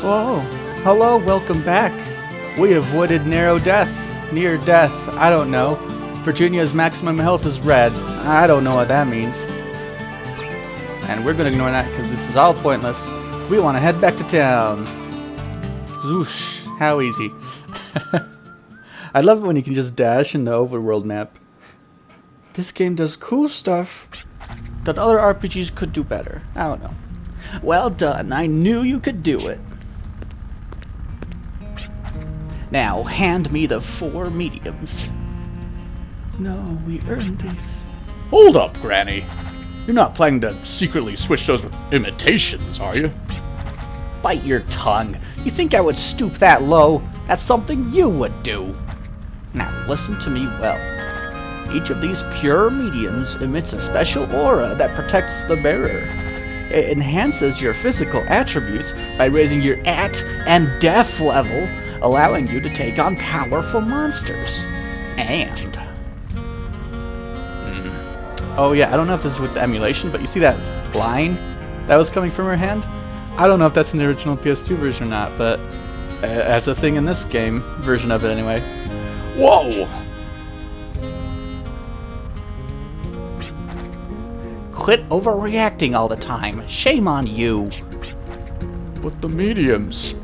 Oh, hello, welcome back. We avoided near death, I don't know. Virginia's maximum health is red. I don't know what that means. And we're gonna ignore that because this is all pointless. We want to head back to town. Zoosh, how easy. I love it when you can just dash in the overworld map. This game does cool stuff that other RPGs could do better. I don't know. Well done, I knew you could do it. Now, hand me the 4 mediums. No, we earned these. Hold up, Granny. You're not planning to secretly switch those with imitations, are you? Bite your tongue. You think I would stoop that low? That's something you would do. Now, listen to me well. Each of these pure mediums emits a special aura that protects the bearer. It enhances your physical attributes by raising your AT and DEF level, allowing you to take on powerful monsters. And... Oh yeah, I don't know if this is with the emulation, but you see that line that was coming from her hand? I don't know if that's in the original PS2 version or not, but as a thing in this game, version of it anyway. Whoa! Quit overreacting all the time. Shame on you. But the mediums...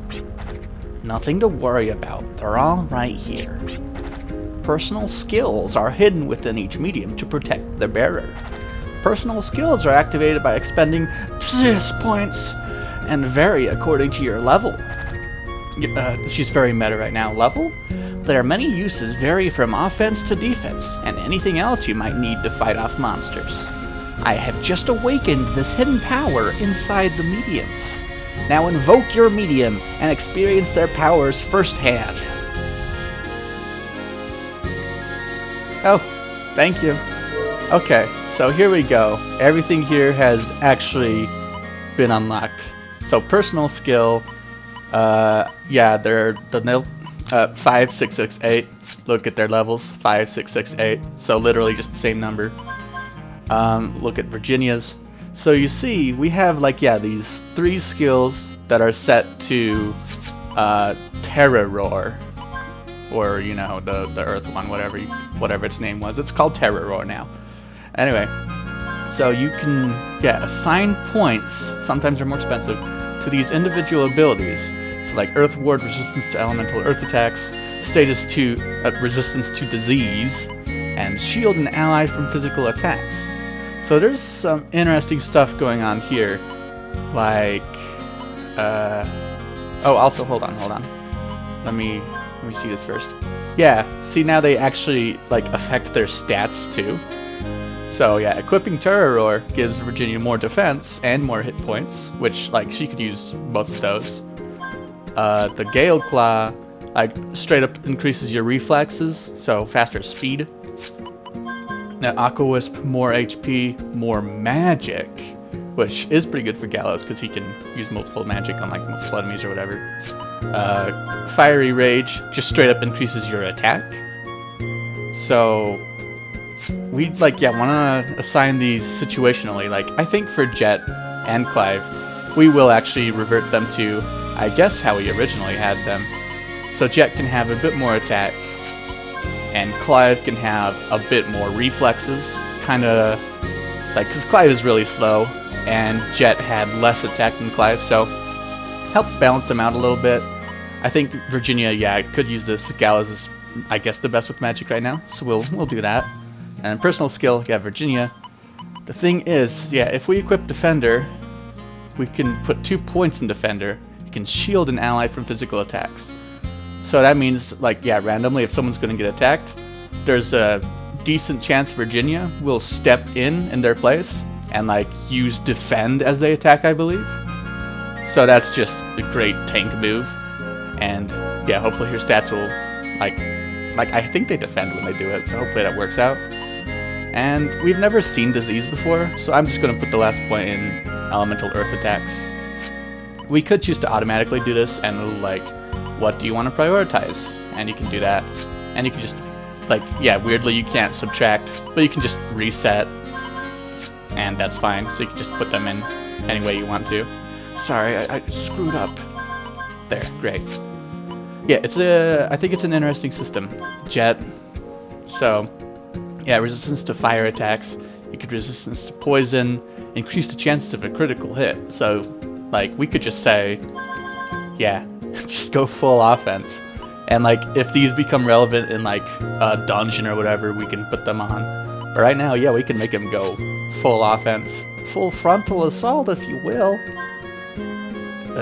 Nothing to worry about. They're all right here. Personal skills are hidden within each medium to protect the bearer. Personal skills are activated by expending Psys points and vary according to your level. She's very meta right now. Level? Their many uses vary from offense to defense, and anything else you might need to fight off monsters. I have just awakened this hidden power inside the mediums. Now invoke your medium and experience their powers firsthand. Oh, thank you. Okay, so here we go. Everything here has actually been unlocked. So personal skill, yeah, they're the 5, 6, 6, 8. Look at their levels, 5, 6, 6, 8. So literally just the same number. Look at Virginia's. So you see, we have these 3 skills that are set to Terra Roar, or the Earth one, whatever its name was. It's called Terra Roar now. Anyway, so you can assign points. Sometimes they're more expensive to these individual abilities. So like Earth Ward, resistance to elemental earth attacks, status 2, resistance to disease, and shield an ally from physical attacks. So there's some interesting stuff going on here, like, oh, also, hold on. Let me see this first. Yeah, see now they actually, affect their stats too. So yeah, equipping Terra Roar gives Virginia more defense and more hit points, which, she could use both of those. The Gale Claw, straight up increases your reflexes, so faster speed. Now, Aqua Wisp, more HP, more magic, which is pretty good for Gallows because he can use multiple magic on multiple enemies or whatever. Fiery Rage just straight up increases your attack. So we want to assign these situationally. I think for Jet and Clive, we will actually revert them to, I guess, how we originally had them. So Jet can have a bit more attack, and Clive can have a bit more reflexes, because Clive is really slow, and Jet had less attack than Clive, so help balance them out a little bit. I think Virginia, could use this. Gallows is, I guess, the best with magic right now, so we'll do that. And personal skill, Virginia. The thing is, if we equip Defender, we can put 2 points in Defender. You can shield an ally from physical attacks. So that means, randomly, if someone's going to get attacked, there's a decent chance Virginia will step in their place and, use Defend as they attack, I believe. So that's just a great tank move. And, hopefully her stats will, I think they defend when they do it, so hopefully that works out. And we've never seen Disease before, so I'm just going to put the last point in Elemental Earth attacks. We could choose to automatically do this, and what do you want to prioritize? And you can do that. And you can just, weirdly you can't subtract, but you can just reset. And that's fine, so you can just put them in any way you want to. Sorry, I screwed up. There, great. Yeah, I think it's an interesting system. Jet. So, yeah, resistance to fire attacks. You could resistance to poison, increase the chances of a critical hit. So, like, we could just say, yeah, just go full offense. And, like, if these become relevant in, like, a dungeon or whatever, we can put them on. But right now, yeah, we can make them go full offense. Full frontal assault, if you will.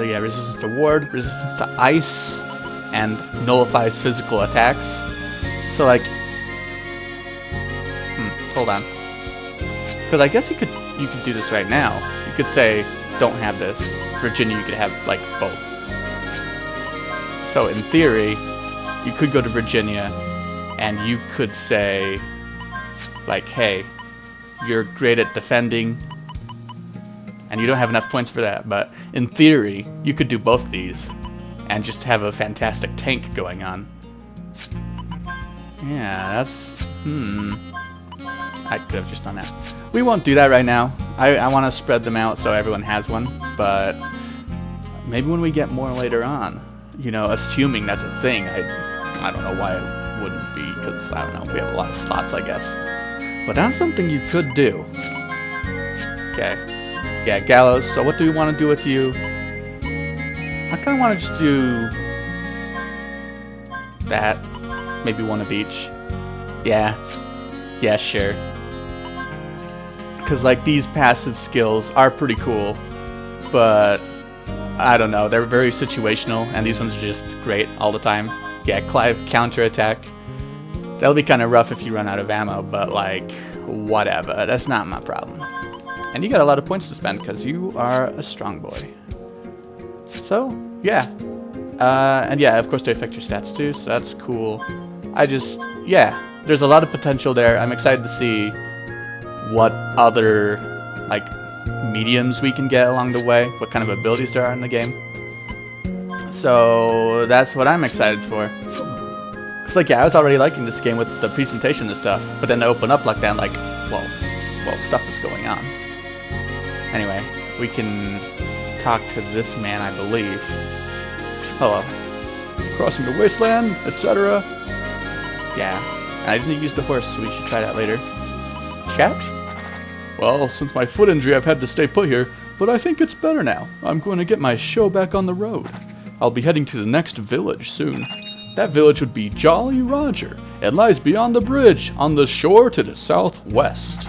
Yeah, resistance to ward, resistance to ice, and nullifies physical attacks. So, like, hold on. Because I guess you could do this right now. You could say, don't have this. Virginia, you could have, like, both. So, in theory, you could go to Virginia, and you could say, like, hey, you're great at defending, and you don't have enough points for that, but in theory, you could do both of these, and just have a fantastic tank going on. Yeah, that's, I could have just done that. We won't do that right now. I want to spread them out so everyone has one, but maybe when we get more later on, you know, assuming that's a thing, I don't know why it wouldn't be, because, I don't know, we have a lot of slots, I guess. But that's something you could do. Okay. Yeah, Gallows, so what do we want to do with you? I kind of want to just do that. Maybe one of each. Yeah. Yeah, sure. Because, like, these passive skills are pretty cool, but I don't know, they're very situational, and these ones are just great all the time. Yeah, Clive counterattack. That'll be kind of rough if you run out of ammo, but, like, whatever. That's not my problem. And you got a lot of points to spend because you are a strong boy. So, yeah. And yeah, of course they affect your stats too, so that's cool. Yeah, there's a lot of potential there. I'm excited to see what other, like, mediums we can get along the way, what kind of abilities there are in the game. So, that's what I'm excited for. It's like, yeah, I was already liking this game with the presentation and stuff, but then to open up like that, like, well, stuff is going on. Anyway, we can talk to this man, I believe. Hello. Crossing the wasteland, etc. Yeah, and I didn't use the horse, so we should try that later. Chat? Well, since my foot injury, I've had to stay put here, but I think it's better now. I'm going to get my show back on the road. I'll be heading to the next village soon. That village would be Jolly Roger. It lies beyond the bridge, on the shore to the southwest.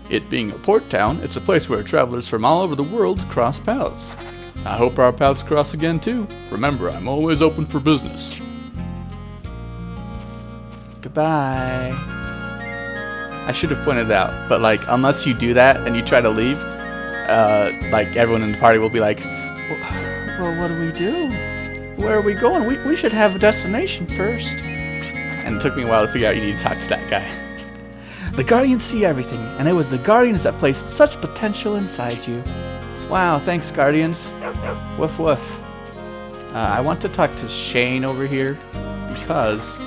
It being a port town, it's a place where travelers from all over the world cross paths. I hope our paths cross again too. Remember, I'm always open for business. Goodbye. I should have pointed it out, but, like, unless you do that and you try to leave, like, everyone in the party will be like, well, what do we do? Where are we going? We should have a destination first. And it took me a while to figure out you need to talk to that guy. The Guardians see everything, and it was the Guardians that placed such potential inside you. Wow, thanks, Guardians. Woof woof. I want to talk to Shane over here, because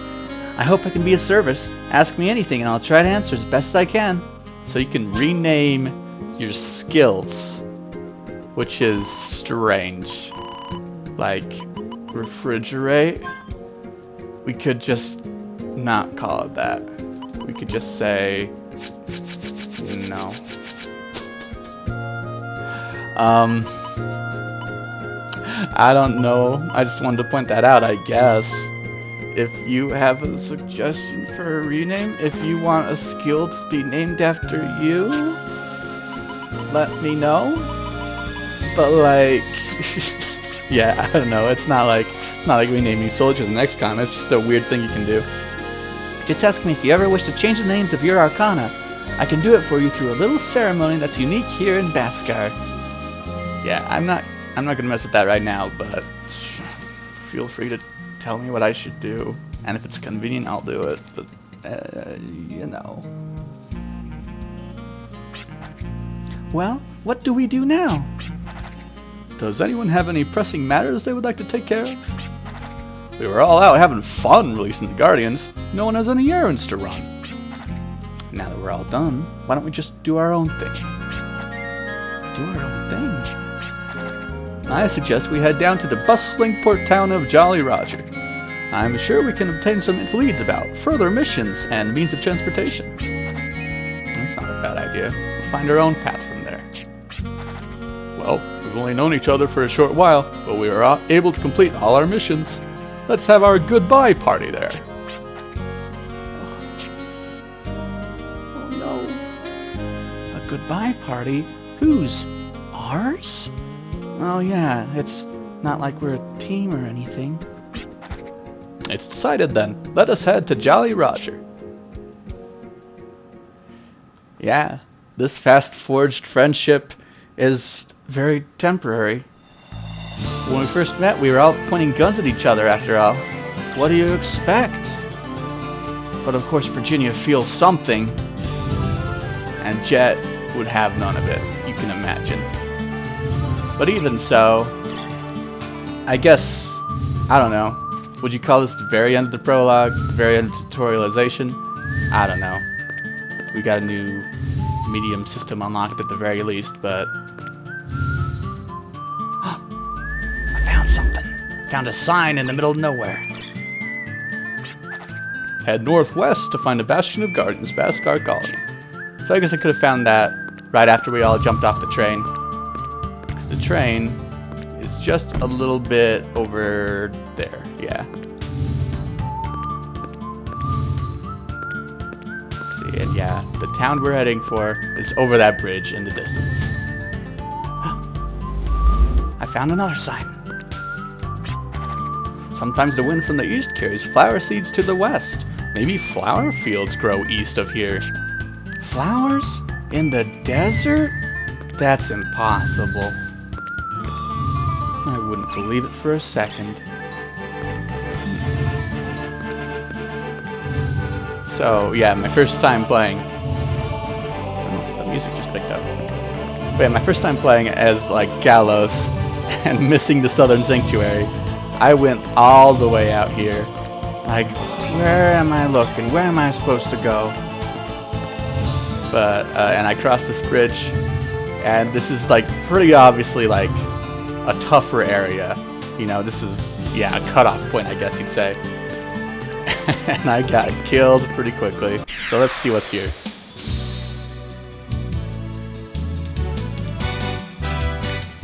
I hope I can be of service. Ask me anything, and I'll try to answer as best I can. So you can rename your skills, which is strange. Like, refrigerate? We could just not call it that. We could just say no. I don't know. I just wanted to point that out, I guess. If you have a suggestion for a rename, if you want a skill to be named after you, let me know. But, like, yeah, I don't know. It's not like renaming soldiers in XCOM. It's just a weird thing you can do. Just ask me if you ever wish to change the names of your Arcana. I can do it for you through a little ceremony that's unique here in Baskar. Yeah, I'm not gonna mess with that right now, but feel free to tell me what I should do. And if it's convenient, I'll do it. But, you know. Well, what do we do now? Does anyone have any pressing matters they would like to take care of? We were all out having fun releasing the Guardians. No one has any errands to run. Now that we're all done, why don't we just do our own thing? Do our own thing? I suggest we head down to the bustling port town of Jolly Roger. I'm sure we can obtain some leads about further missions and means of transportation. That's not a bad idea. We'll find our own path from there. Well, we've only known each other for a short while, but we were able to complete all our missions. Let's have our goodbye party there. Oh no. A goodbye party? Whose? Ours? Oh yeah, it's not like we're a team or anything. It's decided then. Let us head to Jolly Roger. Yeah, this fast-forged friendship is very temporary. When we first met, we were all pointing guns at each other after all. What do you expect? But of course Virginia feels something. And Jet would have none of it, you can imagine. But even so, I guess, I don't know. Would you call this the very end of the prologue? The very end of tutorialization? I don't know. We got a new medium system unlocked at the very least, but... I found something. Found a sign in the middle of nowhere. Head northwest to find a bastion of gardens, Beskar Colony. So I guess I could have found that right after we all jumped off the train. Because the train is just a little bit over there, yeah. Let's see, and yeah, the town we're heading for is over that bridge in the distance. I found another sign. Sometimes the wind from the east carries flower seeds to the west. Maybe flower fields grow east of here. Flowers? In the desert? That's impossible. I wouldn't believe it for a second. So, yeah, my first time playing... Oh, the music just picked up. But yeah, my first time playing as, like, Gallows and missing the Southern Sanctuary, I went all the way out here. Like, where am I looking? Where am I supposed to go? But, and I crossed this bridge, and this is, like, pretty obviously, like, a tougher area. You know, this is, yeah, a cutoff point, I guess you'd say. And I got killed pretty quickly. So let's see what's here.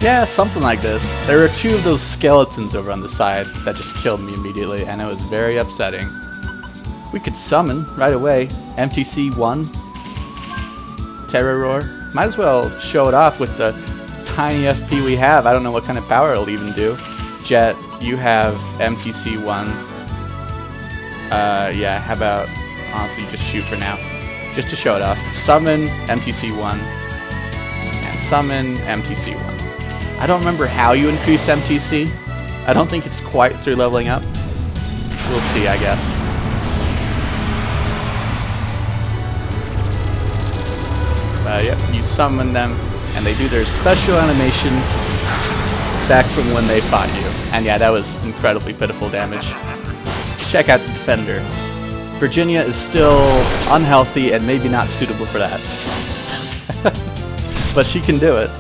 Yeah, something like this. There were two of those skeletons over on the side that just killed me immediately, and it was very upsetting. We could summon right away. MTC-1. Terror Roar. Might as well show it off with the tiny FP we have. I don't know what kind of power it'll even do. Jet, you have MTC-1. Yeah, how about, honestly, just shoot for now. Just to show it off. Summon MTC-1. And summon MTC-1. I don't remember how you increase MTC. I don't think it's quite through leveling up. We'll see, I guess. Yep, you summon them, and they do their special animation back from when they fought you. And yeah, that was incredibly pitiful damage. Check out the defender. Virginia is still unhealthy and maybe not suitable for that. But she can do it.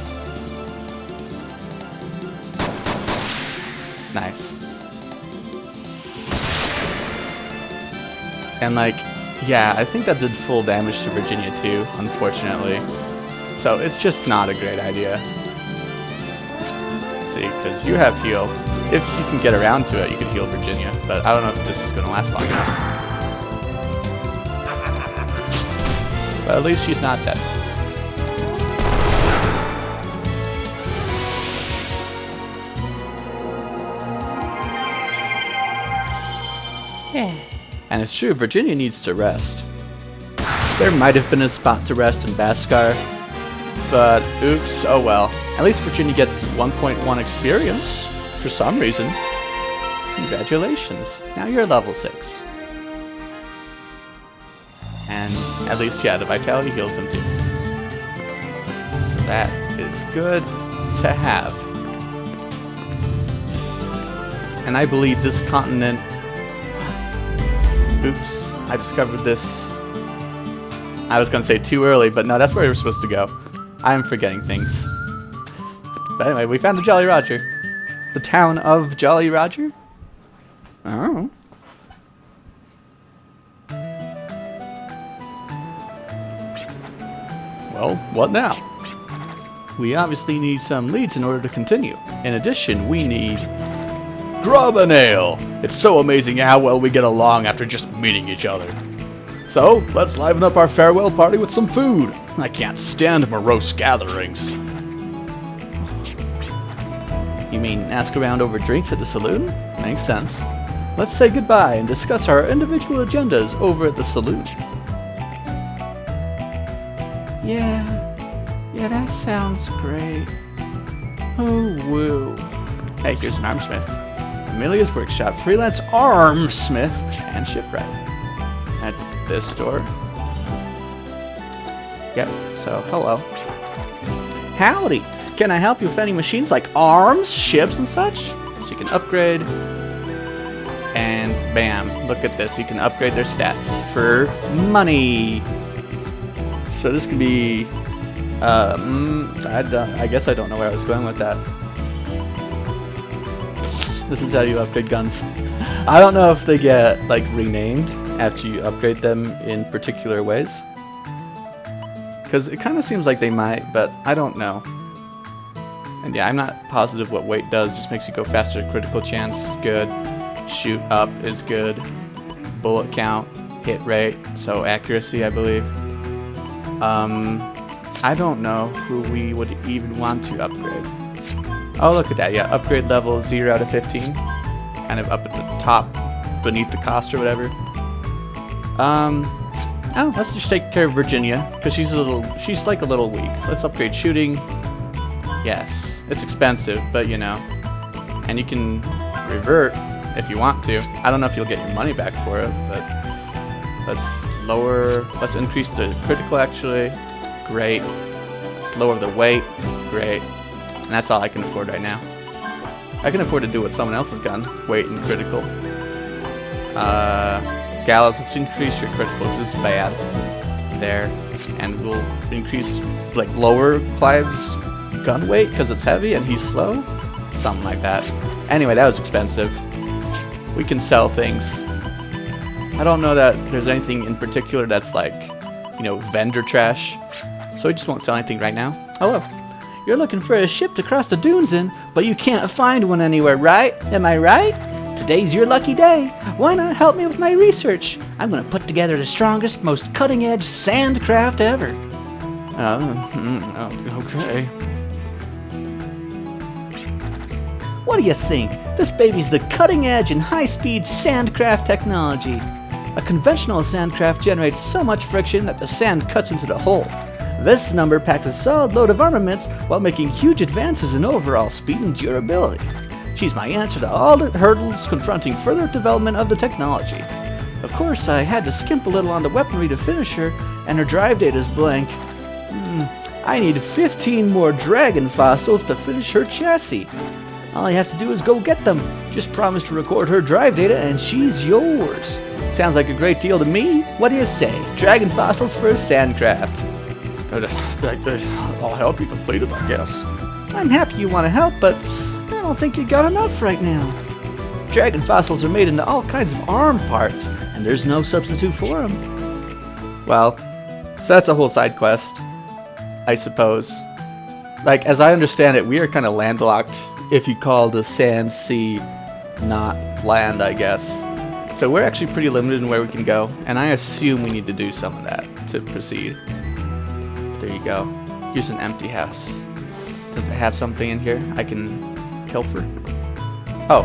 Nice. And like, yeah, I think that did full damage to Virginia too, unfortunately. So it's just not a great idea. Let's see, because you have heal. If you can get around to it, you can heal Virginia. But I don't know if this is going to last long enough. But at least she's not dead. And it's true, Virginia needs to rest. There might have been a spot to rest in Beskar, but oops, oh well. At least Virginia gets 1.1 experience, for some reason. Congratulations, now you're level 6. And at least, yeah, the Vitality heals him too. So that is good to have. And I believe this continent... Oops, I discovered this. I was gonna say too early, but no, that's where we were supposed to go. I'm forgetting things. But anyway, we found the Jolly Roger. The town of Jolly Roger? I don't know. Well, what now? We obviously need some leads in order to continue. In addition, we need... Grub-a-nail! It's so amazing how well we get along after just meeting each other. So, let's liven up our farewell party with some food. I can't stand morose gatherings. You mean ask around over drinks at the saloon? Makes sense. Let's say goodbye and discuss our individual agendas over at the saloon. Yeah, that sounds great. Oh, woo. Hey, here's an armsmith. Amelia's Workshop, freelance armsmith, and shipwright. At this store. Yep, so hello. Howdy! Can I help you with any machines like arms, ships, and such? So you can upgrade. And bam, look at this. You can upgrade their stats for money. So this could be... I guess I don't know where I was going with that. This is how you upgrade guns. I don't know if they get, like, renamed after you upgrade them in particular ways. Because it kind of seems like they might, but I don't know. And yeah, I'm not positive what weight does. Just makes you go faster. Critical chance is good. Shoot up is good. Bullet count, hit rate, so accuracy, I believe. I don't know who we would even want to upgrade. Oh, look at that. Yeah, upgrade level 0 to 15. Kind of up at the top, beneath the cost or whatever. Oh, let's just take care of Virginia, because she's like a little weak. Let's upgrade shooting. Yes, it's expensive, but you know. And you can revert if you want to. I don't know if you'll get your money back for it, but let's increase the critical actually. Great. Let's lower the weight. Great. And that's all I can afford right now. I can afford to do what someone else's gun. Weight and critical. Gallows, let's increase your critical because it's bad. There. And we'll increase, like, lower Clive's gun weight because it's heavy and he's slow. Something like that. Anyway, that was expensive. We can sell things. I don't know that there's anything in particular that's like, you know, vendor trash. So we just won't sell anything right now. Hello. You're looking for a ship to cross the dunes in, but you can't find one anywhere, right? Am I right? Today's your lucky day. Why not help me with my research? I'm gonna put together the strongest, most cutting-edge sandcraft ever. Okay. What do you think? This baby's the cutting edge and high-speed sandcraft technology. A conventional sandcraft generates so much friction that the sand cuts into the hull. This number packs a solid load of armaments while making huge advances in overall speed and durability. She's my answer to all the hurdles confronting further development of the technology. Of course, I had to skimp a little on the weaponry to finish her, and her drive data is blank. I need 15 more dragon fossils to finish her chassis. All I have to do is go get them. Just promise to record her drive data and she's yours. Sounds like a great deal to me. What do you say? Dragon fossils for a sandcraft. I'll help you complete it, I guess. I'm happy you want to help, but I don't think you got enough right now. Dragon fossils are made into all kinds of arm parts, and there's no substitute for them. Well, so that's a whole side quest, I suppose. Like, as I understand it, we are kind of landlocked, if you call the sand sea not land, I guess. So we're actually pretty limited in where we can go, and I assume we need to do some of that to proceed. There you go. Here's an empty house. Does it have something in here I can pilfer? Oh,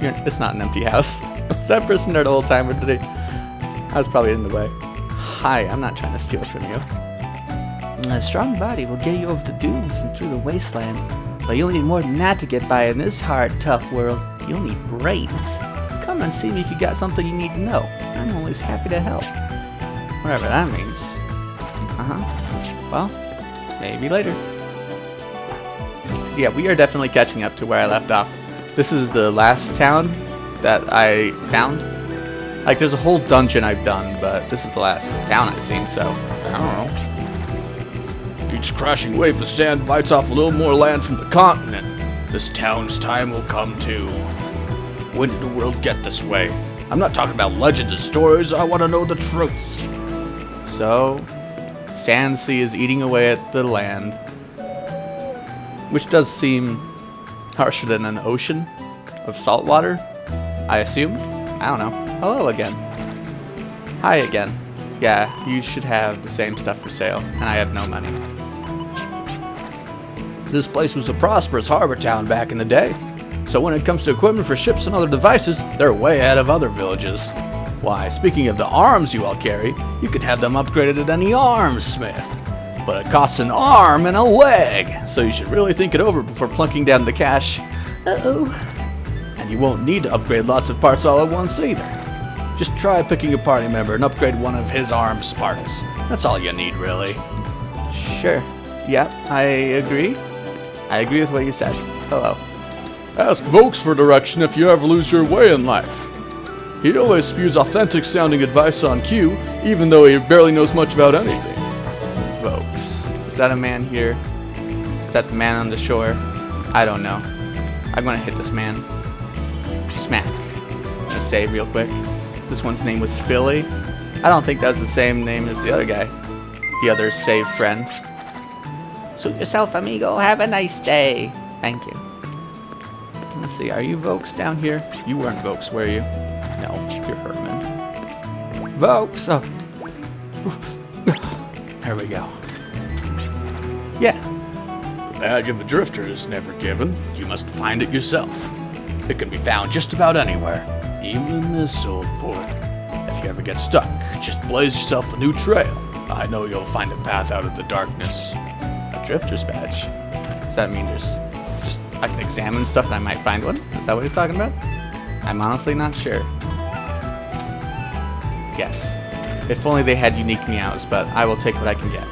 it's not an empty house. Was that person there the whole time, or did they? I was probably in the way. Hi, I'm not trying to steal from you. A strong body will get you over the dunes and through the wasteland, but you'll need more than that to get by in this hard, tough world. You'll need brains. Come and see me if you got something you need to know. I'm always happy to help. Whatever that means. Well, maybe later. So yeah, we are definitely catching up to where I left off. This is the last town that I found. Like, there's a whole dungeon I've done, but this is the last town I've seen, so I don't know. Each crashing wave of sand bites off a little more land from the continent. This town's time will come too. When did the world get this way? I'm not talking about legends and stories, I want to know the truth. So, Sandsea is eating away at the land, which does seem harsher than an ocean of salt water, I assume. I don't know. Hello again. Hi again. Yeah, you should have the same stuff for sale, and I have no money. This place was a prosperous harbor town back in the day, so when it comes to equipment for ships and other devices, they're way ahead of other villages. Why, speaking of the arms you all carry, you can have them upgraded at any armsmith. But it costs an arm and a leg, so you should really think it over before plunking down the cash. Uh-oh. And you won't need to upgrade lots of parts all at once either. Just try picking a party member and upgrade one of his arms parts. That's all you need, really. Sure. Yep, I agree. I agree with what you said. Hello. Ask Vokes for direction if you ever lose your way in life. He always spews authentic sounding advice on cue, even though he barely knows much about anything. Vokes. Is that a man here? Is that the man on the shore? I don't know. I'm gonna hit this man. Smack. I'm gonna save real quick. This one's name was Philly. I don't think that was the same name as the other guy. The other save friend. Suit yourself, amigo. Have a nice day. Thank you. Let's see, are you Vokes down here? You weren't Vokes, were you? No, you're Herman. Vokes! Oh. There we go. Yeah. The badge of a drifter is never given. You must find it yourself. It can be found just about anywhere, even in this old port. If you ever get stuck, just blaze yourself a new trail. I know you'll find a path out of the darkness. A drifter's badge? Does that mean there's just, I can examine stuff and I might find one? Is that what he's talking about? I'm honestly not sure. Yes. If only they had unique meows, but I will take what I can get.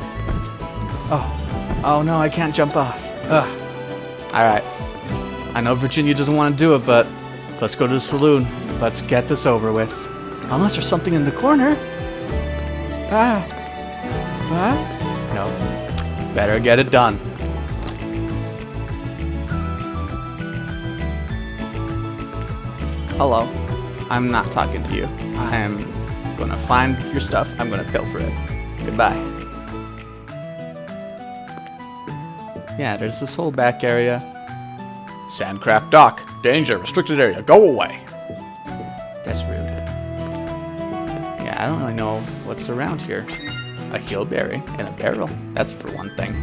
Oh no, I can't jump off. Ugh. Alright. I know Virginia doesn't want to do it, but let's go to the saloon. Let's get this over with. Unless there's something in the corner. No. Better get it done. Hello. I'm not talking to you. I'm gonna find your stuff. I'm gonna pilfer it. Goodbye. Yeah, there's this whole back area. Sandcraft Dock. Danger. Restricted area. Go away. That's rude. Yeah, I don't really know what's around here. A heelberry and a barrel. That's for one thing.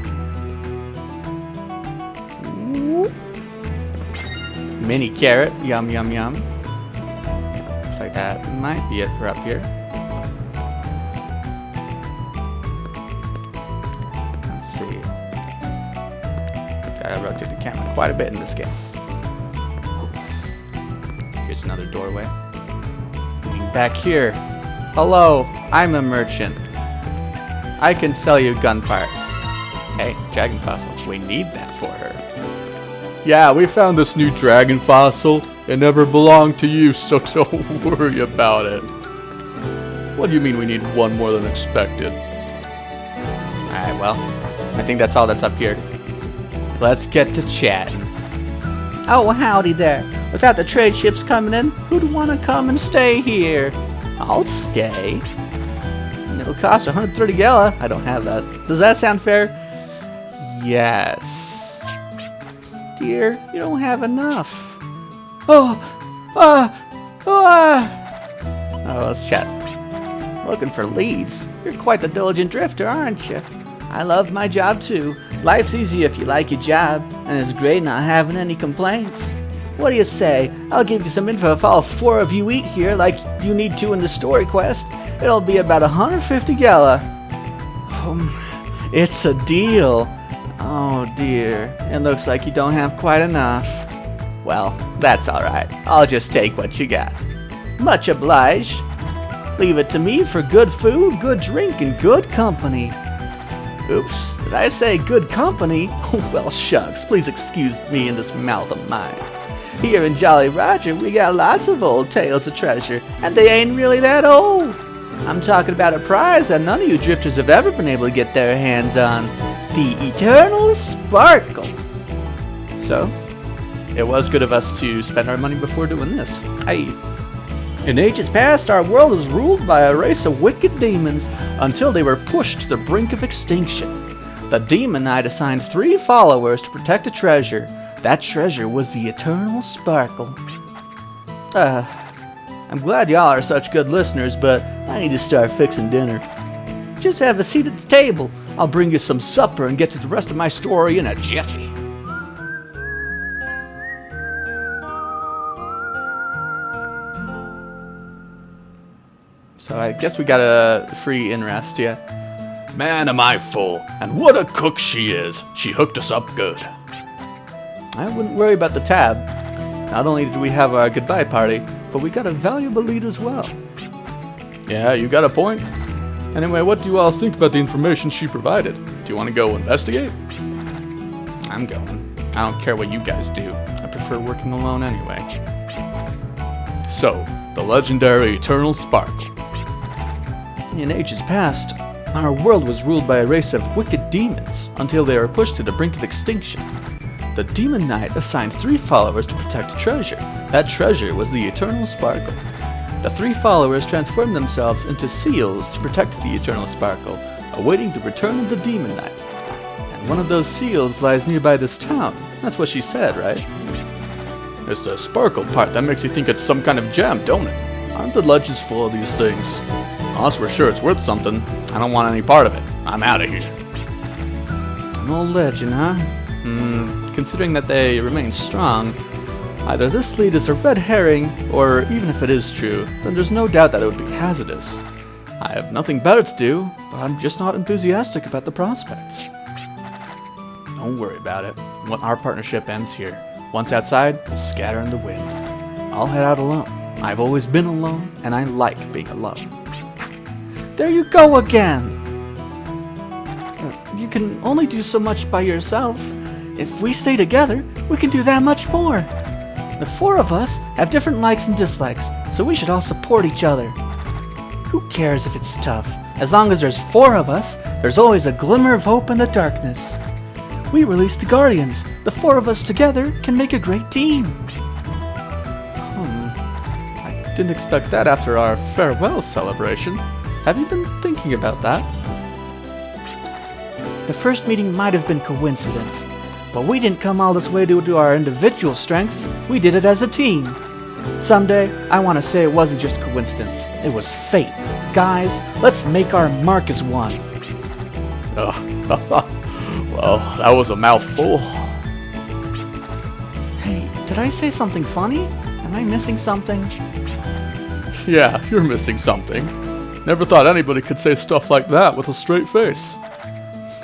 Mini carrot. Yum, yum, yum. Looks like that might be it for up here. Let's see. Gotta rotate the camera quite a bit in this game. Here's another doorway. Leading back here. Hello, I'm a merchant. I can sell you gun parts. Hey, dragon fossil. We need that for her. Yeah, we found this new dragon fossil. It never belonged to you, so don't worry about it. What do you mean we need one more than expected? Alright, well, I think that's all that's up here. Let's get to chatting. Oh, howdy there. Without the trade ships coming in, who'd want to come and stay here? I'll stay. It'll cost 130 gala. I don't have that. Does that sound fair? Yes. Dear, you don't have enough. Oh, let's chat. Looking for leads. You're quite the diligent drifter, aren't you? I love my job too. Life's easy if you like your job, and it's great not having any complaints. What do you say? I'll give you some info if all four of you eat here like you need to in the story quest. It'll be about 150 gala. It's a deal. Oh dear, it looks like you don't have quite enough. Well, that's alright. I'll just take what you got. Much obliged. Leave it to me for good food, good drink, and good company. Oops, did I say good company? Well, shucks, please excuse me in this mouth of mine. Here in Jolly Roger, we got lots of old tales of treasure, and they ain't really that old. I'm talking about a prize that none of you drifters have ever been able to get their hands on. The Eternal Sparkle. So, it was good of us to spend our money before doing this. Hey. In ages past, our world was ruled by a race of wicked demons until they were pushed to the brink of extinction. The Demon Knight assigned 3 followers to protect a treasure. That treasure was the Eternal Sparkle. I'm glad y'all are such good listeners, but I need to start fixing dinner. Just have a seat at the table. I'll bring you some supper and get to the rest of my story in a jiffy. So I guess we got a free in-rest, yeah. Man, am I full. And what a cook she is. She hooked us up good. I wouldn't worry about the tab. Not only did we have our goodbye party, but we got a valuable lead as well. Yeah, you got a point. Anyway, what do you all think about the information she provided? Do you want to go investigate? I'm going. I don't care what you guys do. I prefer working alone anyway. So, the legendary Eternal Sparkle. In ages past, our world was ruled by a race of wicked demons until they were pushed to the brink of extinction. The Demon Knight assigned 3 followers to protect a treasure. That treasure was the Eternal Sparkle. The 3 followers transformed themselves into seals to protect the Eternal Sparkle, awaiting the return of the Demon Knight. And one of those seals lies nearby this town. That's what she said, right? It's the sparkle part that makes you think it's some kind of gem, don't it? Aren't the legends full of these things? Unless we're sure it's worth something, I don't want any part of it. I'm out of here. An old legend, huh? Considering that they remain strong, either this lead is a red herring, or even if it is true, then there's no doubt that it would be hazardous. I have nothing better to do, but I'm just not enthusiastic about the prospects. Don't worry about it. When our partnership ends here, once outside, we'll scatter in the wind. I'll head out alone. I've always been alone, and I like being alone. There you go again! You can only do so much by yourself. If we stay together, we can do that much more. The 4 of us have different likes and dislikes, so we should all support each other. Who cares if it's tough? As long as there's 4 of us, there's always a glimmer of hope in the darkness. We released the Guardians. The 4 of us together can make a great team. I didn't expect that after our farewell celebration. Have you been thinking about that? The first meeting might have been coincidence, but we didn't come all this way due to our individual strengths. We did it as a team. Someday, I want to say it wasn't just coincidence. It was fate. Guys, let's make our mark as one. Well, that was a mouthful. Hey, did I say something funny? Am I missing something? Yeah, you're missing something. Never thought anybody could say stuff like that with a straight face.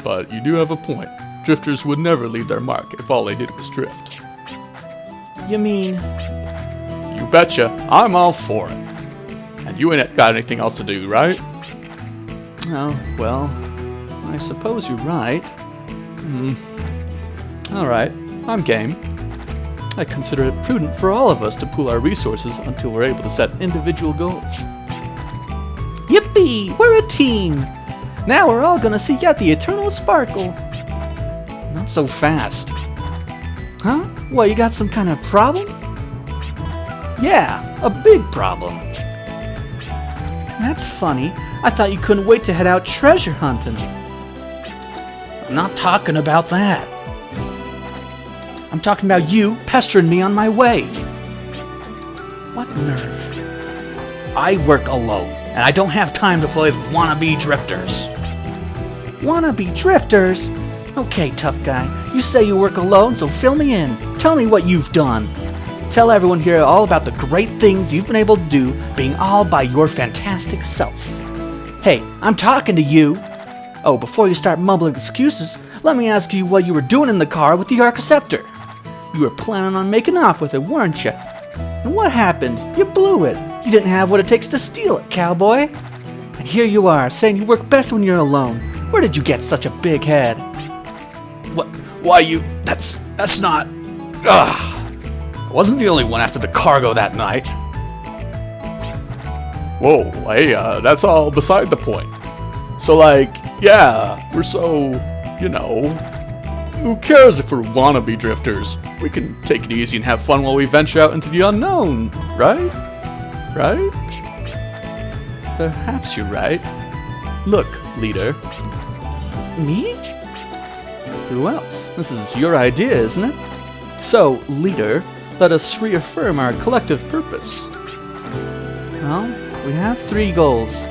But you do have a point. Drifters would never leave their mark if all they did was drift. You mean? You betcha. I'm all for it. And you ain't got anything else to do, right? Oh, well, I suppose you're right. Alright, I'm game. I consider it prudent for all of us to pool our resources until we're able to set individual goals. Yippee! We're a team! Now we're all gonna seek out the Eternal Sparkle. Not so fast. Huh? What, you got some kind of problem? Yeah, a big problem. That's funny. I thought you couldn't wait to head out treasure hunting. I'm not talking about that. I'm talking about you pestering me on my way. What nerve? I work alone, and I don't have time to play with wannabe drifters. Wannabe drifters? Okay, tough guy. You say you work alone, so fill me in. Tell me what you've done. Tell everyone here all about the great things you've been able to do being all by your fantastic self. Hey, I'm talking to you. Oh, before you start mumbling excuses, let me ask you what you were doing in the car with the Arcaceptor. You were planning on making off with it, weren't you? And what happened? You blew it. You didn't have what it takes to steal it, cowboy. And here you are, saying you work best when you're alone. Where did you get such a big head? What? Why you... That's not... Ugh. I wasn't the only one after the cargo that night. Whoa, hey, that's all beside the point. So, like, yeah, we're so, Who cares if we're wannabe drifters? We can take it easy and have fun while we venture out into the unknown, right? Right? Perhaps you're right. Look, leader. Me? Who else? This is your idea, isn't it? So, leader, let us reaffirm our collective purpose. Well, we have 3 goals.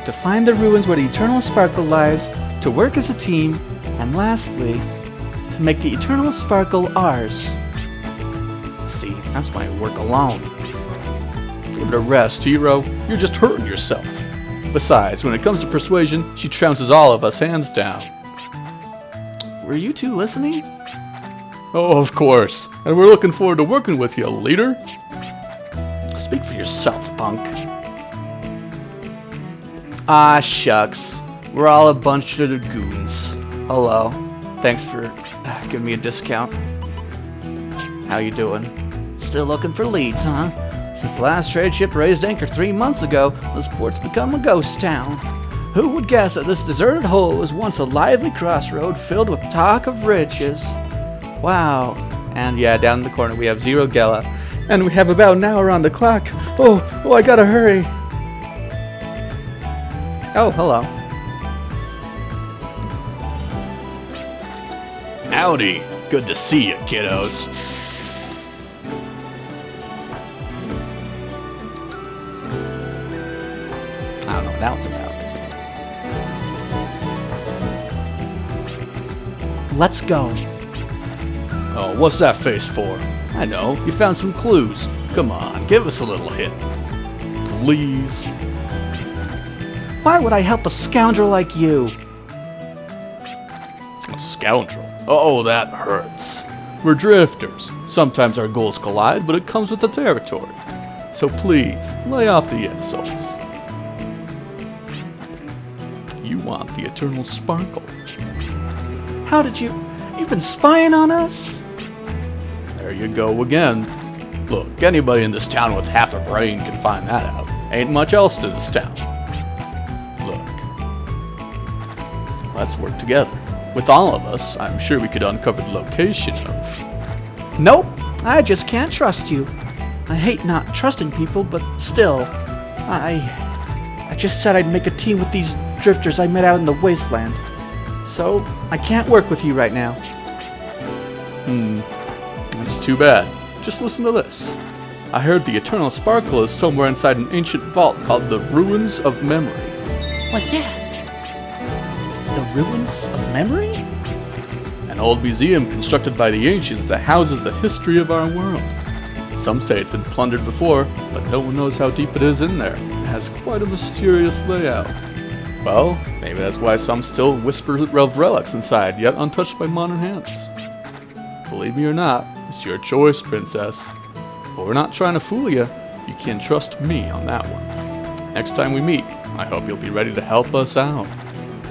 To find the ruins where the Eternal Sparkle lies, to work as a team, and lastly, to make the Eternal Sparkle ours. See, that's why I work alone. Give it a rest, hero. You're just hurting yourself. Besides, when it comes to persuasion, she trounces all of us hands down. Were you two listening? Oh, of course. And we're looking forward to working with you, leader. Speak for yourself, punk. Ah, shucks. We're all a bunch of goons. Hello. Thanks for giving me a discount. How you doing? Still looking for leads, huh? Since the last trade ship raised anchor 3 months ago, this port's become a ghost town. Who would guess that this deserted hole was once a lively crossroad filled with talk of riches? Wow. And yeah, down in the corner we have Zero Gela. And we have about an hour on the clock. Oh, I gotta hurry. Oh, hello. Howdy. Good to see you, kiddos. I don't know what that was about. Let's go. Oh, what's that face for? I know, you found some clues. Come on, give us a little hint. Please. Why would I help a scoundrel like you? A scoundrel? Oh, that hurts. We're drifters. Sometimes our goals collide, but it comes with the territory. So please, lay off the insults. You want the Eternal Sparkle. How did you... You've been spying on us? There you go again. Look, anybody in this town with half a brain can find that out. Ain't much else to this town. Look. Let's work together. With all of us, I'm sure we could uncover the location of... Nope, I just can't trust you. I hate not trusting people, but still, I just said I'd make a team with these drifters I met out in the wasteland. So, I can't work with you right now. That's too bad. Just listen to this. I heard the Eternal Sparkle is somewhere inside an ancient vault called the Ruins of Memory. What's that? The Ruins of Memory? An old museum constructed by the ancients that houses the history of our world. Some say it's been plundered before, but no one knows how deep it is in there. It has quite a mysterious layout. Well, maybe that's why some still whisper of relics inside, yet untouched by modern hands. Believe me or not, it's your choice, princess. But we're not trying to fool you. You can trust me on that one. Next time we meet, I hope you'll be ready to help us out.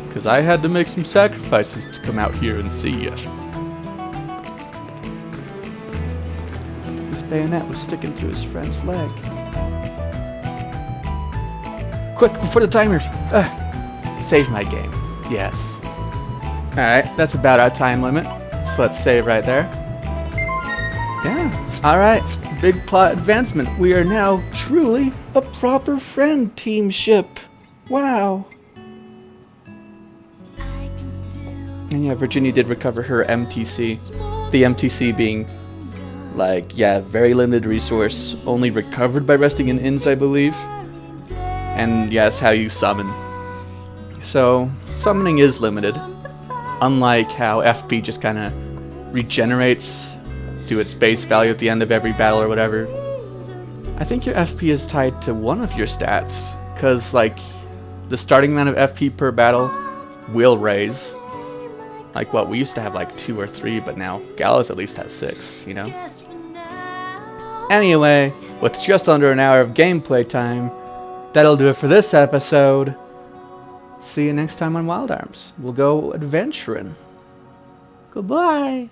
Because I had to make some sacrifices to come out here and see you. His bayonet was sticking through his friend's leg. Quick, before the timer! Save my game. Yes. Alright, that's about our time limit. So let's save right there. Yeah. Alright, big plot advancement. We are now truly a proper friend team ship. Wow. And yeah, Virginia did recover her MTC. The MTC being, like, yeah, very limited resource, only recovered by resting in inns, I believe. And yeah, it's how you summon. So, summoning is limited. Unlike how FP just kind of regenerates to its base value at the end of every battle or whatever. I think your FP is tied to one of your stats, because, like, the starting amount of FP per battle will raise. Like, what, we used to have, like, 2 or 3, but now Gallows at least has 6, you know? Anyway, with just under an hour of gameplay time, that'll do it for this episode. See you next time on Wild Arms. We'll go adventuring. Goodbye.